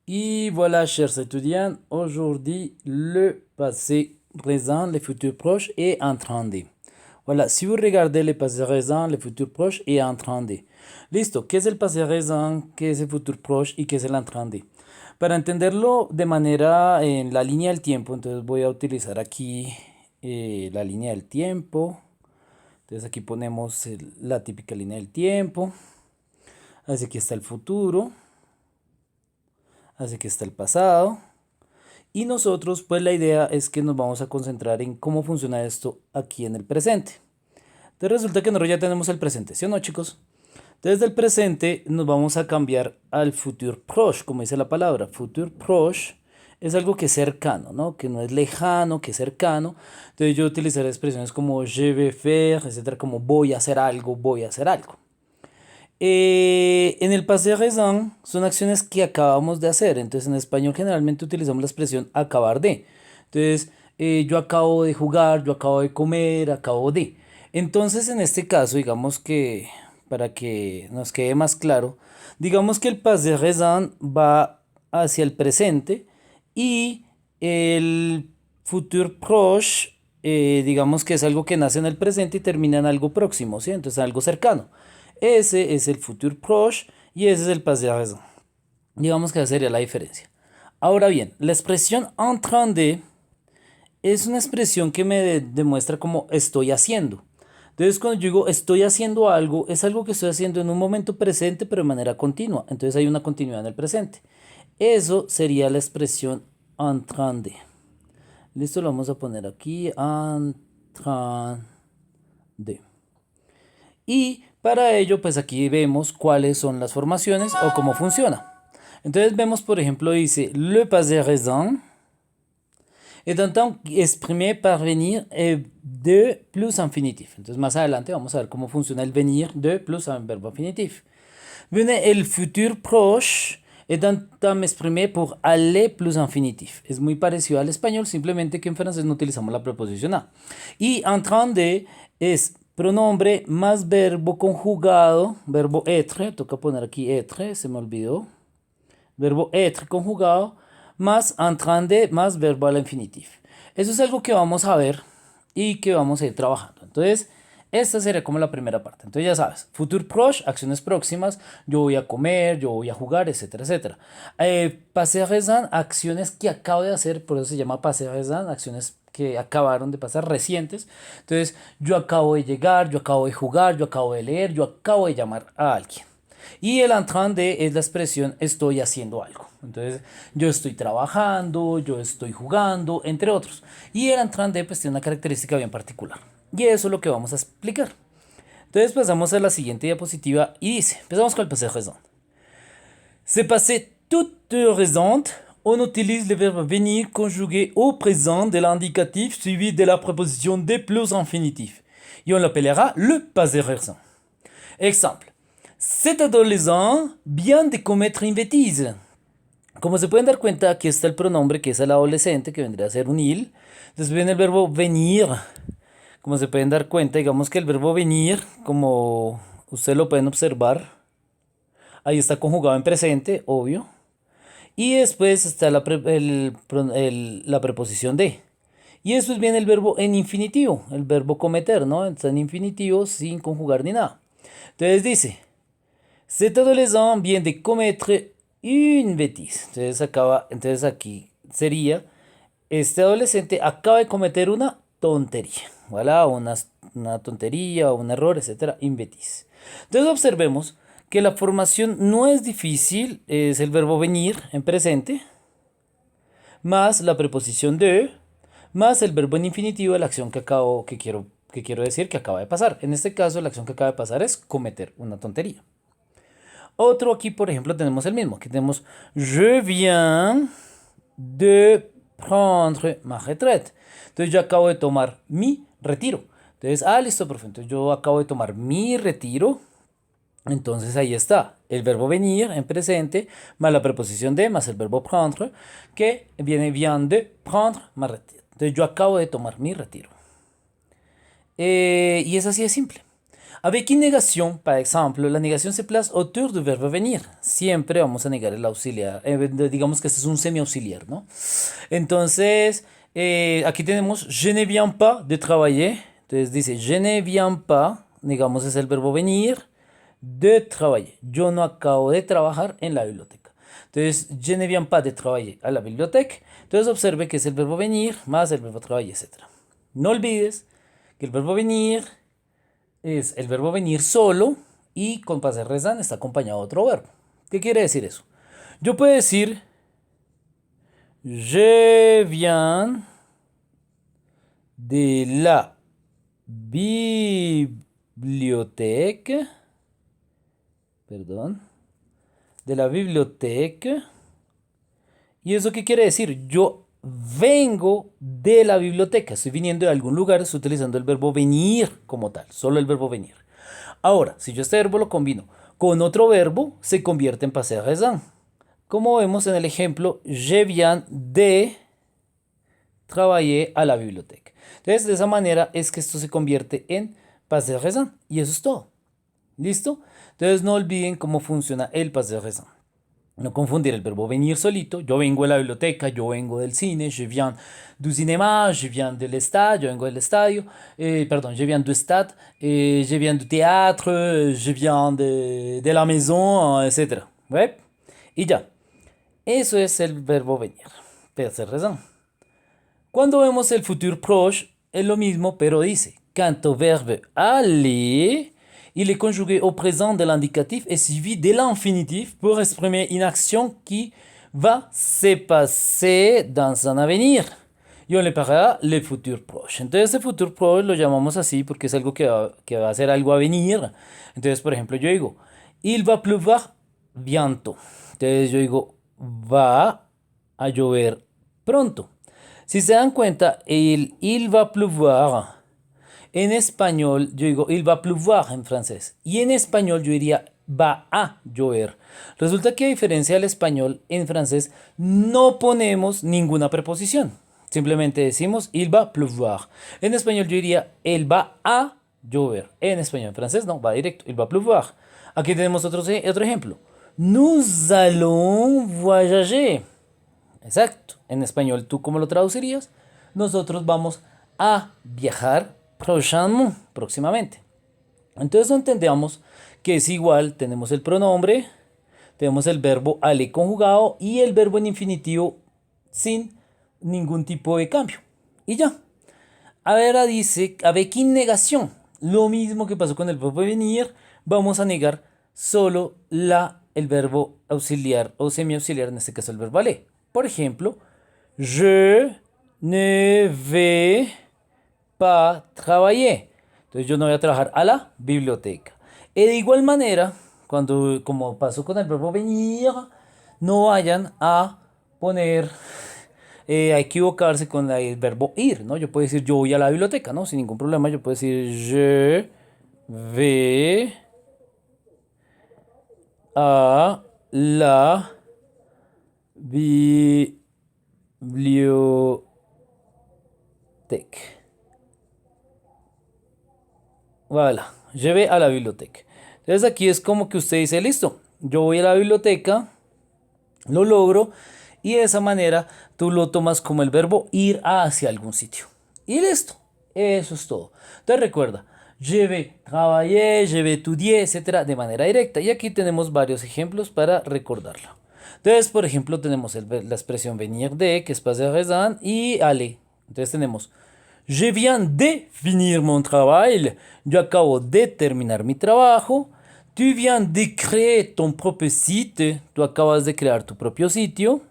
Et voilà, chers étudiants, aujourd'hui, le passé récent, le futur proche est en train de. Voilà, si vous regardez le passé récent, le futur proche est en train de. Listo, ¿qué es el pasé récent? ¿Qué es el futuro proche? ¿Y qué es el en train de? Para entenderlo de manera en la línea del tiempo, entonces voy a utilizar aquí la línea del tiempo. Entonces aquí ponemos la típica línea del tiempo. Así que está el futuro. Así que está el pasado. Y nosotros, pues la idea es que nos vamos a concentrar en cómo funciona esto aquí en el presente. Entonces resulta que nosotros ya tenemos el presente, ¿sí o no, chicos? Desde el presente nos vamos a cambiar al futur proche, como dice la palabra. Futur proche es algo que es cercano, ¿no? Que no es lejano, que es cercano. Entonces yo utilizaré expresiones como je vais faire, etcétera, como voy a hacer algo, voy a hacer algo. En el passé récent son acciones que acabamos de hacer. Entonces en español generalmente utilizamos la expresión acabar de. Entonces yo acabo de jugar, yo acabo de comer, acabo de. Entonces en este caso, digamos que para que nos quede más claro, digamos que el passé récent va hacia el presente y el futur proche, digamos que es algo que nace en el presente y termina en algo próximo, ¿sí? Entonces algo cercano. Ese es el futur proche y ese es el passé récent. Digamos que esa sería la diferencia. Ahora bien, la expresión en train de es una expresión que me demuestra cómo estoy haciendo. Entonces, cuando yo digo estoy haciendo algo, es algo que estoy haciendo en un momento presente, pero de manera continua. Entonces, hay una continuidad en el presente. Eso sería la expresión en train de. Listo, lo vamos a poner aquí. En train de. Y para ello, pues aquí vemos cuáles son las formaciones o cómo funciona. Entonces vemos, por ejemplo, dice le passé récent est un temps exprimé par venir de plus infinitif. Entonces más adelante vamos a ver cómo funciona el venir de plus un verbo infinitif. Viene el futur proche est un temps exprimé por aller plus infinitif. Es muy parecido al español, simplemente que en francés no utilizamos la preposición a. Y en train de es pronombre más verbo conjugado, verbo être, toca poner aquí être, se me olvidó. Verbo être conjugado más en train de más verbo al infinitif. Eso es algo que vamos a ver y que vamos a ir trabajando. Entonces, esta sería como la primera parte. Entonces ya sabes, futur proche, acciones próximas, yo voy a comer, yo voy a jugar, etcétera, etcétera. Passé récent, acciones que acabo de hacer, por eso se llama passé récent, acciones que acabaron de pasar, recientes. Entonces, yo acabo de llegar, yo acabo de jugar, yo acabo de leer, yo acabo de llamar a alguien. Y el en train de es la expresión estoy haciendo algo. Entonces, yo estoy trabajando, yo estoy jugando, entre otros. Y el en train de pues tiene una característica bien particular. Y eso es lo que vamos a explicar. Entonces pasamos a la siguiente diapositiva y dice, empezamos con el passé récent. C'est passé toute récente, on utilise le verbe venir conjugué au présent de l'indicatif suivi de la préposition de plus infinitif. Et on l'appellera le passé récent. Exemple. Cet adolescent vient de commettre une bêtise. Como se pueden dar cuenta, aquí está el pronombre que es el adolescente, que vendría a ser un il. Después viene el verbo venir. Como se pueden dar cuenta, digamos que el verbo venir, como ustedes lo pueden observar, ahí está conjugado en presente, obvio. Y después está la preposición de. Y después viene el verbo en infinitivo, el verbo cometer, ¿no? Está en infinitivo sin conjugar ni nada. Entonces dice, cet adolescent vient de commettre une bêtise. Entonces aquí sería, este adolescente acaba de cometer una tontería, ¿vale? Una tontería, un error, etcétera, une bêtise. Entonces observemos que la formación no es difícil, es el verbo venir en presente, más la preposición de, más el verbo en infinitivo de la acción que quiero decir que acaba de pasar. En este caso, la acción que acaba de pasar es cometer una tontería. Otro aquí, por ejemplo, tenemos el mismo. Aquí tenemos je viens de prendre ma retraite. Entonces yo acabo de tomar mi retiro. Entonces, listo, profe. Entonces yo acabo de tomar mi retiro. Entonces ahí está el verbo venir en presente, más la preposición de, más el verbo prendre, que vient de prendre ma retraite. Entonces yo acabo de tomar mi retiro. Y es así de simple. Avec une négation, par exemple, la negación se place autour du verbo venir. Siempre vamos a negar el auxiliar. Digamos que este es un semi-auxiliar, ¿no? Entonces, aquí tenemos je ne viens pas de travailler. Entonces dice je ne viens pas, negamos es el verbo venir, de travailler. Yo no acabo de trabajar en la biblioteca. Entonces, je ne viens pas de travailler a la biblioteca. Entonces, observe que es el verbo venir más el verbo travailler, etc. No olvides que el verbo venir es el verbo venir solo y con passé récent está acompañado de otro verbo. ¿Qué quiere decir eso? Yo puedo decir je viens de la bibliothèque, perdón, de la biblioteca. ¿Y eso qué quiere decir? Yo vengo de la biblioteca, estoy viniendo de algún lugar, estoy utilizando el verbo venir como tal, solo el verbo venir. Ahora, si yo este verbo lo combino con otro verbo, se convierte en passé récent. Como vemos en el ejemplo, je viens de travailler a la biblioteca. Entonces, de esa manera es que esto se convierte en passé récent. Y eso es todo. ¿Listo? Entonces, no olviden cómo funciona el passé récent. No confundir el verbo venir solito. Yo vengo de la biblioteca, yo vengo del cine, je viens du cinéma, je viens de l'estade, yo vengo del estadio, perdón, je viens du stade, je viens du théâtre, je viens de la maison, etc. ¿Ve? Y ya. Eso es el verbo venir. Tercer raison. Cuando vemos el futur proche, es lo mismo, pero dice quant au verbe aller, il est conjugué au présent de l'indicatif et suivi de l'infinitif pour exprimer une action qui va se passer dans un avenir. Y on le parlera le futur proche. Entonces, el futur proche lo llamamos así porque es algo que va a ser algo a venir. Entonces, por ejemplo, yo digo, il va pleuvoir bientôt. Entonces, yo digo, va a llover pronto. Si se dan cuenta, el il va pleuvoir en español, yo digo il va pleuvoir en francés. Y en español yo diría va a llover. Resulta que a diferencia del español, en francés no ponemos ninguna preposición. Simplemente decimos il va pleuvoir. En español yo diría él va a llover. En español, en francés no, va directo, il va pleuvoir. Aquí tenemos otro ejemplo. Nous allons voyager. Exacto. En español, ¿tú cómo lo traducirías? Nosotros vamos a viajar próximamente. Entonces entendemos que es igual, tenemos el pronombre, tenemos el verbo aller conjugado y el verbo en infinitivo sin ningún tipo de cambio. Y ya. Ahora dice, avec une negación. Lo mismo que pasó con el verbo venir, vamos a negar solo el verbo auxiliar o semiauxiliar, en este caso el verbo aller. Por ejemplo, je ne vais pas travailler. Entonces yo no voy a trabajar a la biblioteca. Y de igual manera, como pasó con el verbo venir, no vayan a poner, a equivocarse con el verbo ir, ¿no? Yo puedo decir yo voy a la biblioteca, ¿no? Sin ningún problema, yo puedo decir je vais a la biblioteca. Voilà, je vais a la biblioteca. Entonces aquí es como que usted dice, listo, yo voy a la biblioteca, lo logro y de esa manera tú lo tomas como el verbo ir hacia algún sitio. Y listo, eso es todo. Entonces recuerda, je vais travailler, je vais étudier, etcétera, de manera directa. Y aquí tenemos varios ejemplos para recordarlo. Entonces, por ejemplo, tenemos la expresión venir de, que es passé récent, y aller. Entonces tenemos je viens de finir mon travail. Yo acabo de terminar mi trabajo. Tu viens de créer ton propre site. Tú acabas de crear tu propio sitio.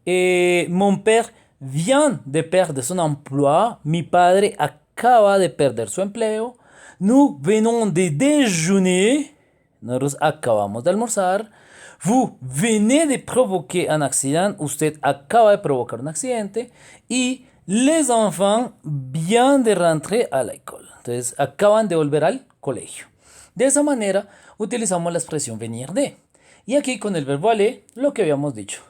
Mon père vient de perdre son emploi. Mi padre acaba de perder su empleo. Nous venons de déjeuner. Nosotros acabamos de almorzar. Vous venez de provoquer un accident. Usted acaba de provocar un accidente. Y les enfants viennent de rentrer à l'école. Entonces, acaban de volver al colegio. De esa manera, utilizamos la expresión venir de. Y aquí con el verbo aller, lo que habíamos dicho.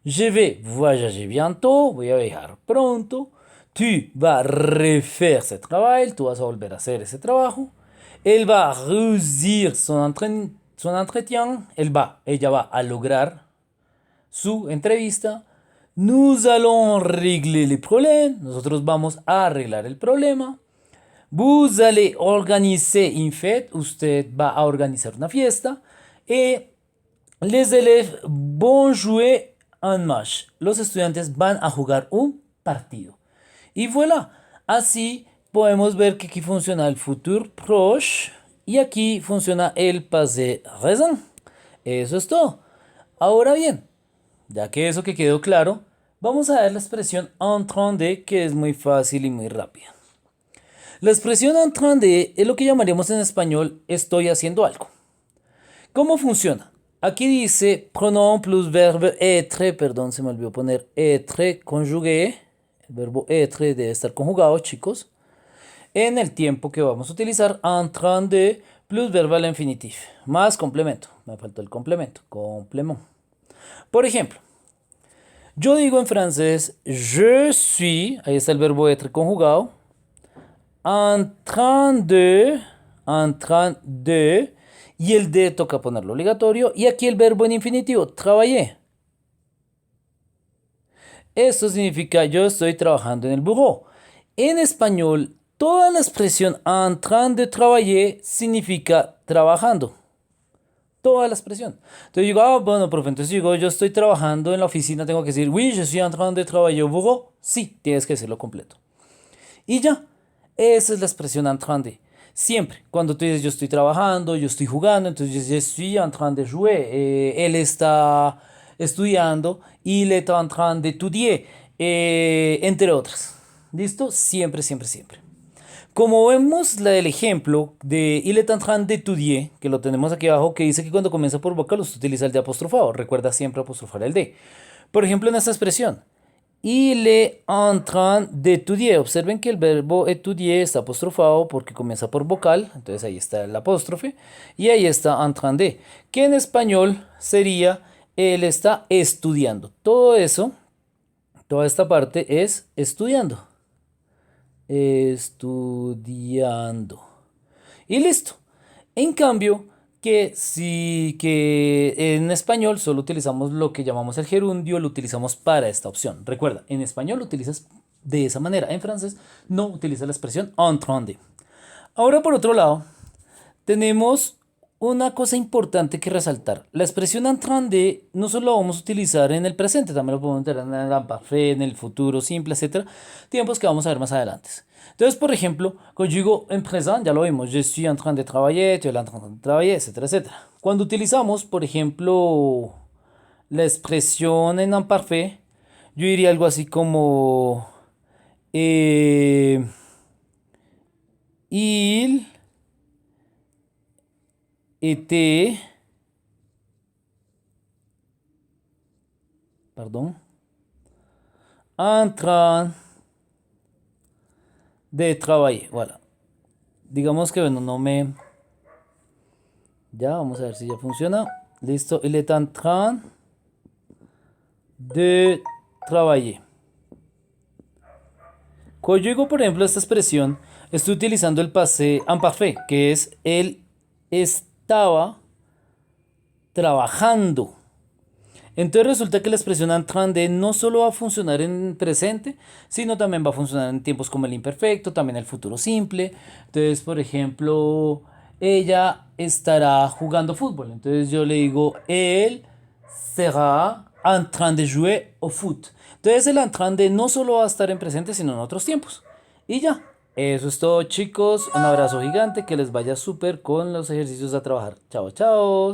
Je vais voyager bientôt. Voy a viajar pronto. Tu vas refaire ce travail. Tú vas a volver a hacer ese trabajo. Elle va réussir son entretien. Ella va a lograr su entrevista. Nous allons régler les problèmes. Nosotros vamos a arreglar el problema. Vous allez organiser une fête. Usted va a organizar una fiesta. Et les élèves vont jouer un match. Los estudiantes van a jugar un partido. Y voilà. Así podemos ver que aquí funciona el futur proche y aquí funciona el passé raison. Eso es todo. Ahora bien, ya que eso que quedó claro, vamos a ver la expresión en train de, que es muy fácil y muy rápida. La expresión en train de es lo que llamaríamos en español estoy haciendo algo. ¿Cómo funciona? Aquí dice pronom plus verbe être, perdón, se me olvidó poner être conjugué. El verbo être debe estar conjugado, chicos, en el tiempo que vamos a utilizar en train de plus verbe al infinitif, más complemento. Me faltó el complemento, complément. Por ejemplo, yo digo en francés je suis, ahí está el verbo être conjugado, en train de, y el de toca ponerlo obligatorio, y aquí el verbo en infinitivo, travailler. Esto significa yo estoy trabajando en el bureau. En español, toda la expresión en train de travailler significa trabajando. Toda la expresión. Entonces digo, bueno, profe, entonces digo, yo estoy trabajando en la oficina, tengo que decir, oui, je suis en train de travailler au bureau. Sí, tienes que decirlo completo. Y ya, esa es la expresión en train de. Siempre, cuando tú dices yo estoy trabajando, yo estoy jugando, entonces je suis en train de jouer. Él está estudiando, il est en train d'étudier, entre otras. ¿Listo? Siempre, siempre, siempre. Como vemos el ejemplo de il est en train d'étudier, que lo tenemos aquí abajo, que dice que cuando comienza por vocal usted utiliza el de apostrofado. Recuerda siempre apostrofar el de. Por ejemplo, en esta expresión, il est en train d'étudier. Observen que el verbo étudier está apostrofado porque comienza por vocal. Entonces ahí está el apóstrofe. Y ahí está en train de. Que en español sería él está estudiando. Todo eso, toda esta parte es estudiando. Estudiando. Y listo. En cambio, que en español solo utilizamos lo que llamamos el gerundio, lo utilizamos para esta opción. Recuerda, en español lo utilizas de esa manera. En francés no utilizas la expresión en train de. Ahora, por otro lado, tenemos una cosa importante que resaltar. La expresión en train de no solo la vamos a utilizar en el presente, también lo podemos utilizar en el imparfait, en el futuro simple, etc. Tiempos que vamos a ver más adelante. Entonces, por ejemplo, cuando digo en présent, ya lo vimos, je suis en train de travailler, tu es en train de travailler, etcétera, etcétera. Cuando utilizamos, por ejemplo, la expresión en imparfait, yo diría algo así como il était, pardon, en train de travailler. Voilà. Digamos que, bueno, no me... Ya, vamos a ver si ya funciona. Listo, il est en train de travailler. Cuando yo digo, por ejemplo, esta expresión, estoy utilizando el passé imparfait, que es él estaba trabajando. Entonces resulta que la expresión en train de no solo va a funcionar en presente, sino también va a funcionar en tiempos como el imperfecto, también el futuro simple. Entonces, por ejemplo, ella estará jugando fútbol. Entonces yo le digo, él será en train de jouer au foot. Entonces el en train de no solo va a estar en presente, sino en otros tiempos. Y ya, eso es todo, chicos. Un abrazo gigante, que les vaya súper con los ejercicios a trabajar. Chao, chao.